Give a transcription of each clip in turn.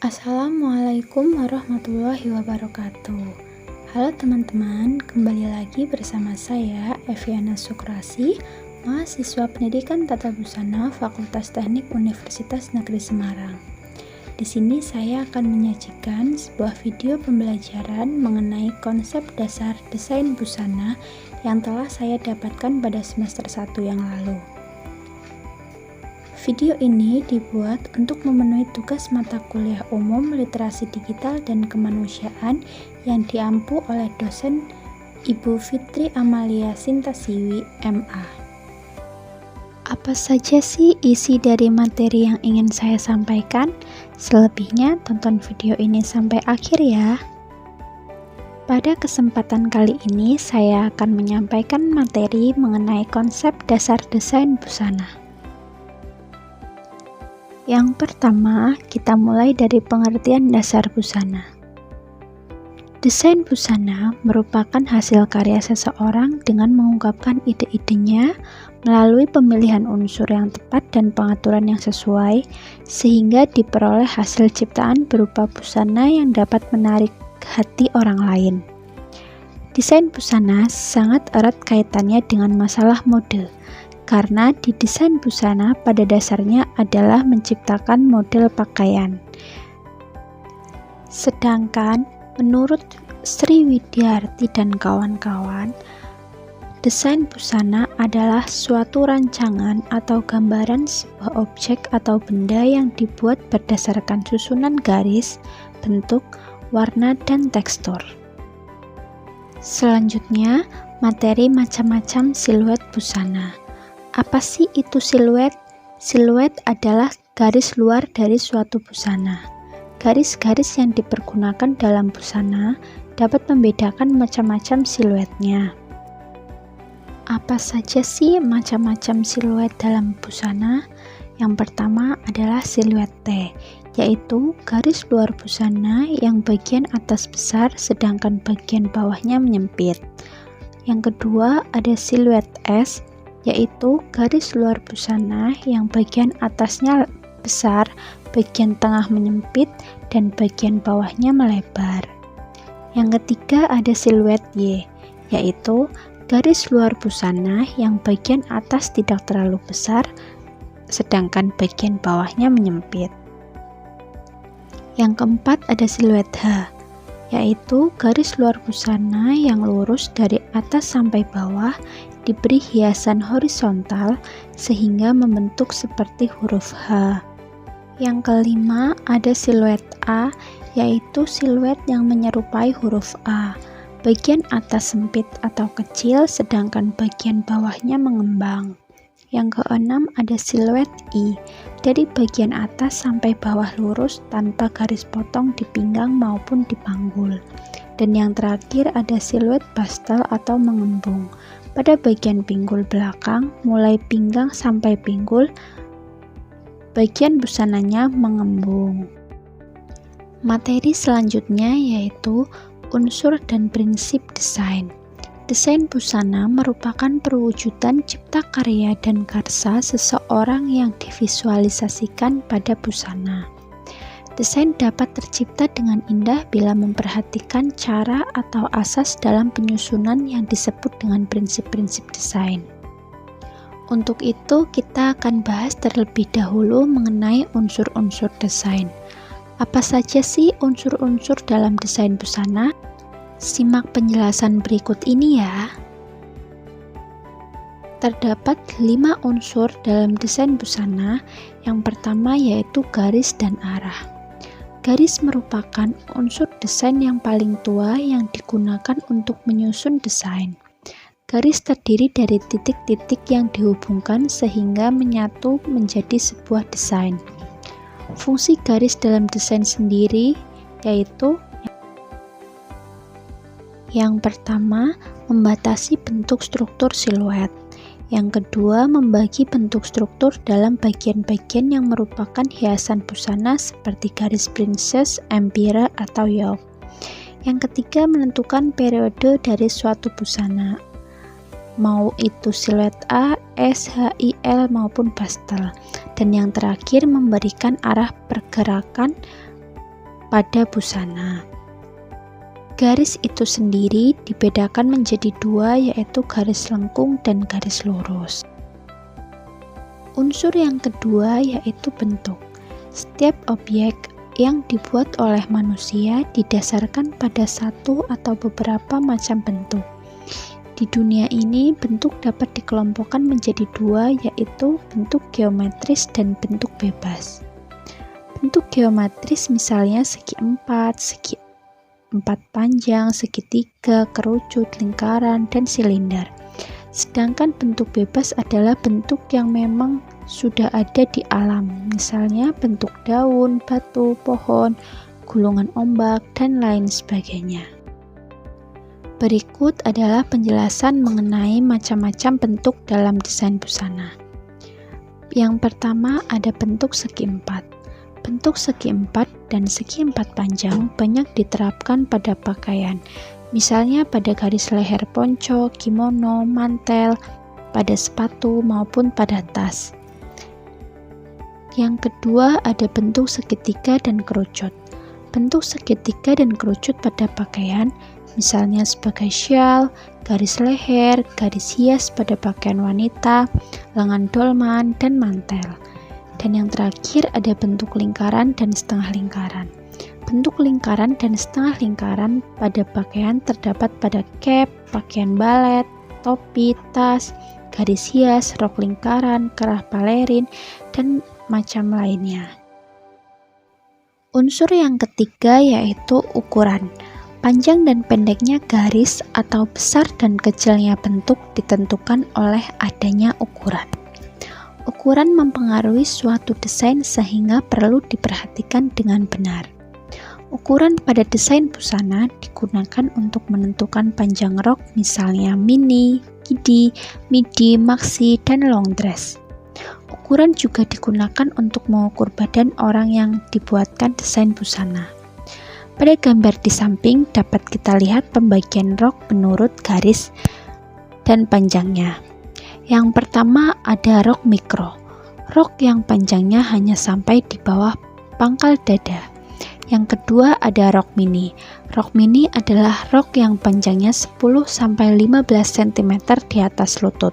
Assalamualaikum warahmatullahi wabarakatuh. Halo teman-teman, kembali lagi bersama saya Eviana Sukrasi, mahasiswa Pendidikan Tata Busana Fakultas Teknik Universitas Negeri Semarang. Di sini saya akan menyajikan sebuah video pembelajaran mengenai konsep dasar desain busana yang telah saya dapatkan pada semester 1 yang lalu. Video ini dibuat untuk memenuhi tugas mata kuliah umum literasi digital dan kemanusiaan yang diampu oleh dosen Ibu Fitri Amalia Sintasiwi, MA. Apa saja sih isi dari materi yang ingin saya sampaikan? Selebihnya tonton video ini sampai akhir ya. Pada kesempatan kali ini saya akan menyampaikan materi mengenai konsep dasar desain busana. Yang pertama, kita mulai dari pengertian dasar busana. Desain busana merupakan hasil karya seseorang dengan mengungkapkan ide-idenya melalui pemilihan unsur yang tepat dan pengaturan yang sesuai, sehingga diperoleh hasil ciptaan berupa busana yang dapat menarik hati orang lain. Desain busana sangat erat kaitannya dengan masalah mode, karena di desain busana pada dasarnya adalah menciptakan model pakaian. Sedangkan menurut Sri Widyarti dan kawan-kawan, desain busana adalah suatu rancangan atau gambaran sebuah objek atau benda yang dibuat berdasarkan susunan garis, bentuk, warna, dan tekstur. Selanjutnya, materi macam-macam siluet busana. Apa sih itu siluet? Siluet adalah garis luar dari suatu busana. Garis-garis yang dipergunakan dalam busana dapat membedakan macam-macam siluetnya. Apa saja sih macam-macam siluet dalam busana? Yang pertama adalah siluet T, yaitu garis luar busana yang bagian atas besar sedangkan bagian bawahnya menyempit. Yang kedua ada siluet S, yaitu garis luar busana yang bagian atasnya besar, bagian tengah menyempit, dan bagian bawahnya melebar. Yang ketiga ada siluet Y, yaitu garis luar busana yang bagian atas tidak terlalu besar, sedangkan bagian bawahnya menyempit. Yang keempat ada siluet H, yaitu garis luar busana yang lurus dari atas sampai bawah, diberi hiasan horizontal sehingga membentuk seperti huruf H. Yang kelima ada siluet A, yaitu siluet yang menyerupai huruf A. Bagian atas sempit atau kecil sedangkan bagian bawahnya mengembang. Yang keenam ada siluet I, dari bagian atas sampai bawah lurus tanpa garis potong di pinggang maupun di panggul. Dan yang terakhir ada siluet pastel atau mengembung. Pada bagian pinggul belakang, mulai pinggang sampai pinggul, bagian busananya mengembung. Materi selanjutnya yaitu unsur dan prinsip desain. Desain busana merupakan perwujudan cipta karya dan karsa seseorang yang divisualisasikan pada busana. Desain dapat tercipta dengan indah bila memperhatikan cara atau asas dalam penyusunan yang disebut dengan prinsip-prinsip desain. Untuk itu, kita akan bahas terlebih dahulu mengenai unsur-unsur desain. Apa saja sih unsur-unsur dalam desain busana? Simak penjelasan berikut ini ya. Terdapat 5 unsur dalam desain busana. Yang pertama yaitu garis dan arah. Garis merupakan unsur desain yang paling tua yang digunakan untuk menyusun desain. Garis terdiri dari titik-titik yang dihubungkan sehingga menyatu menjadi sebuah desain. Fungsi garis dalam desain sendiri yaitu yang pertama, membatasi bentuk struktur siluet. Yang kedua, membagi bentuk struktur dalam bagian-bagian yang merupakan hiasan busana seperti garis princess, empire, atau yoke. Yang ketiga, menentukan periode dari suatu busana, mau itu siluet A, S, H, I, L, maupun pastel. Dan yang terakhir, memberikan arah pergerakan pada busana. Garis itu sendiri dibedakan menjadi dua, yaitu garis lengkung dan garis lurus. Unsur yang kedua yaitu bentuk. Setiap objek yang dibuat oleh manusia didasarkan pada satu atau beberapa macam bentuk. Di dunia ini, bentuk dapat dikelompokkan menjadi dua, yaitu bentuk geometris dan bentuk bebas. Bentuk geometris misalnya segi empat panjang, segitiga, kerucut, lingkaran, dan silinder. Sedangkan bentuk bebas adalah bentuk yang memang sudah ada di alam, misalnya bentuk daun, batu, pohon, gulungan ombak, dan lain sebagainya. Berikut adalah penjelasan mengenai macam-macam bentuk dalam desain busana. Yang pertama ada bentuk segi empat. Bentuk segi empat dan segi empat panjang banyak diterapkan pada pakaian, misalnya pada garis leher ponco, kimono, mantel, pada sepatu, maupun pada tas. Yang kedua ada bentuk segitiga dan kerucut. Bentuk segitiga dan kerucut pada pakaian, misalnya sebagai syal, garis leher, garis hias pada pakaian wanita, lengan dolman, dan mantel. Dan yang terakhir ada bentuk lingkaran dan setengah lingkaran. Bentuk lingkaran dan setengah lingkaran pada pakaian terdapat pada cap, pakaian balet, topi, tas, garis hias, rok lingkaran, kerah palerin, dan macam lainnya. Unsur yang ketiga yaitu ukuran. Panjang dan pendeknya garis atau besar dan kecilnya bentuk ditentukan oleh adanya ukuran. Ukuran mempengaruhi suatu desain sehingga perlu diperhatikan dengan benar. Ukuran pada desain busana digunakan untuk menentukan panjang rok, misalnya mini, midi, maxi, dan long dress. Ukuran juga digunakan untuk mengukur badan orang yang dibuatkan desain busana. Pada gambar di samping dapat kita lihat pembagian rok menurut garis dan panjangnya. Yang pertama ada rok mikro. Rok yang panjangnya hanya sampai di bawah pangkal dada. Yang kedua ada rok mini. Rok mini adalah rok yang panjangnya 10-15 cm di atas lutut.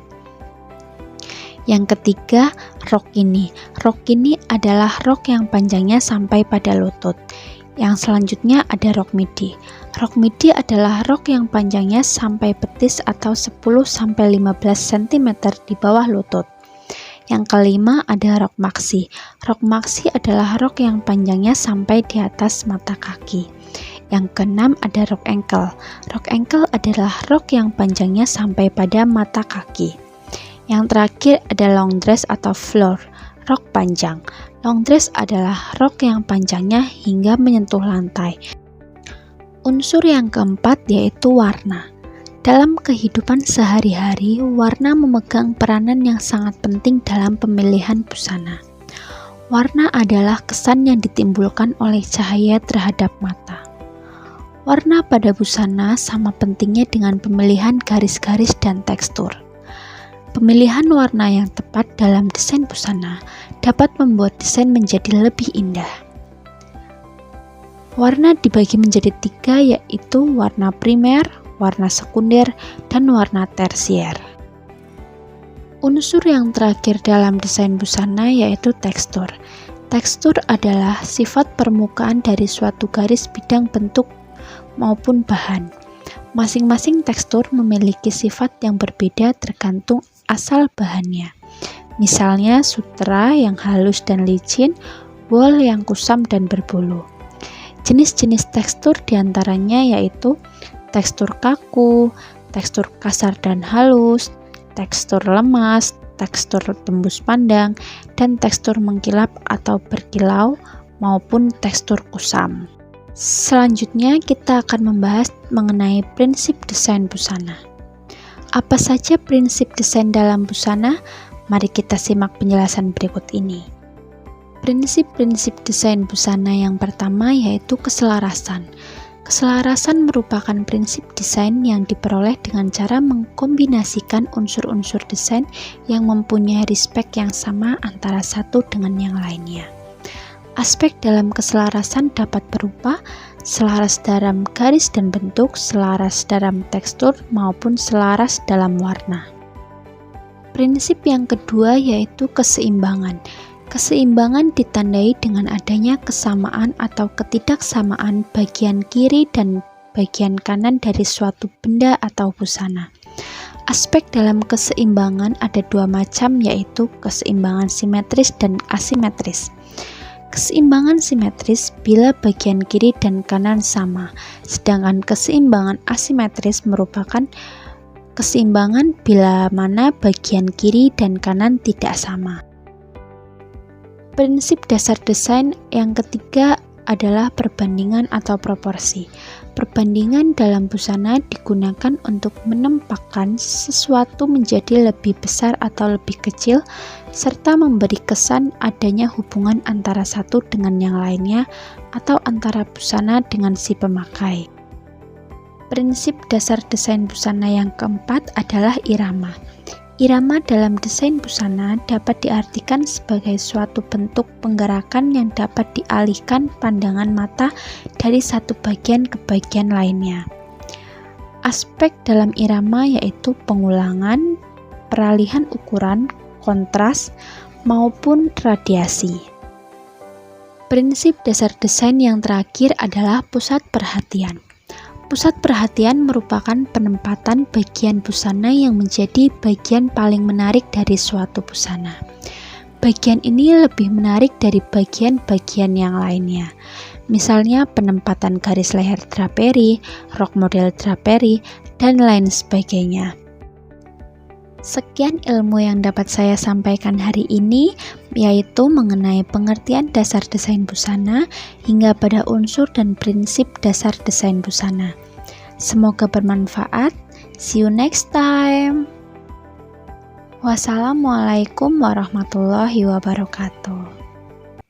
Yang ketiga, rok ini. Rok ini adalah rok yang panjangnya sampai pada lutut. Yang selanjutnya ada rok midi. Rok midi adalah rok yang panjangnya sampai betis atau 10-15 cm di bawah lutut. Yang kelima ada rok maxi. Rok maxi adalah rok yang panjangnya sampai di atas mata kaki. Yang keenam ada rok ankle. Rok ankle adalah rok yang panjangnya sampai pada mata kaki. Yang terakhir ada long dress atau floor, rok panjang. Long dress adalah rok yang panjangnya hingga menyentuh lantai. Unsur yang keempat yaitu warna. Dalam kehidupan sehari-hari, warna memegang peranan yang sangat penting dalam pemilihan busana. Warna adalah kesan yang ditimbulkan oleh cahaya terhadap mata. Warna pada busana sama pentingnya dengan pemilihan garis-garis dan tekstur. Pemilihan warna yang tepat dalam desain busana dapat membuat desain menjadi lebih indah. Warna dibagi menjadi 3, yaitu warna primer, warna sekunder, dan warna tersier. Unsur yang terakhir dalam desain busana yaitu tekstur. Tekstur adalah sifat permukaan dari suatu garis bidang bentuk maupun bahan. Masing-masing tekstur memiliki sifat yang berbeda tergantung asal bahannya. Misalnya sutera yang halus dan licin, wol yang kusam dan berbulu. Jenis-jenis tekstur diantaranya yaitu tekstur kaku, tekstur kasar dan halus, tekstur lemas, tekstur tembus pandang, dan tekstur mengkilap atau berkilau maupun tekstur kusam. Selanjutnya kita akan membahas mengenai prinsip desain busana. Apa saja prinsip desain dalam busana? Mari kita simak penjelasan berikut ini. Prinsip-prinsip desain busana yang pertama yaitu keselarasan. Keselarasan merupakan prinsip desain yang diperoleh dengan cara mengkombinasikan unsur-unsur desain yang mempunyai respek yang sama antara satu dengan yang lainnya. Aspek dalam keselarasan dapat berupa selaras dalam garis dan bentuk, selaras dalam tekstur, maupun selaras dalam warna. Prinsip yang kedua yaitu keseimbangan. Keseimbangan ditandai dengan adanya kesamaan atau ketidaksamaan bagian kiri dan bagian kanan dari suatu benda atau busana. Aspek dalam keseimbangan ada dua macam, yaitu keseimbangan simetris dan asimetris. Keseimbangan simetris bila bagian kiri dan kanan sama, sedangkan keseimbangan asimetris merupakan keseimbangan bila mana bagian kiri dan kanan tidak sama. Prinsip dasar desain yang ketiga adalah perbandingan atau proporsi. Perbandingan dalam busana digunakan untuk menempatkan sesuatu menjadi lebih besar atau lebih kecil, serta memberi kesan adanya hubungan antara satu dengan yang lainnya atau antara busana dengan si pemakai. Prinsip dasar desain busana yang keempat adalah irama. Irama dalam desain busana dapat diartikan sebagai suatu bentuk penggerakan yang dapat dialihkan pandangan mata dari satu bagian ke bagian lainnya. Aspek dalam irama yaitu pengulangan, peralihan ukuran, kontras, maupun radiasi. Prinsip dasar desain yang terakhir adalah pusat perhatian. Pusat perhatian merupakan penempatan bagian busana yang menjadi bagian paling menarik dari suatu busana. Bagian ini lebih menarik dari bagian-bagian yang lainnya. Misalnya penempatan garis leher draperi, rok model draperi, dan lain sebagainya. Sekian ilmu yang dapat saya sampaikan hari ini, yaitu mengenai pengertian dasar desain busana hingga pada unsur dan prinsip dasar desain busana. Semoga bermanfaat. See you next time. Wassalamualaikum warahmatullahi wabarakatuh.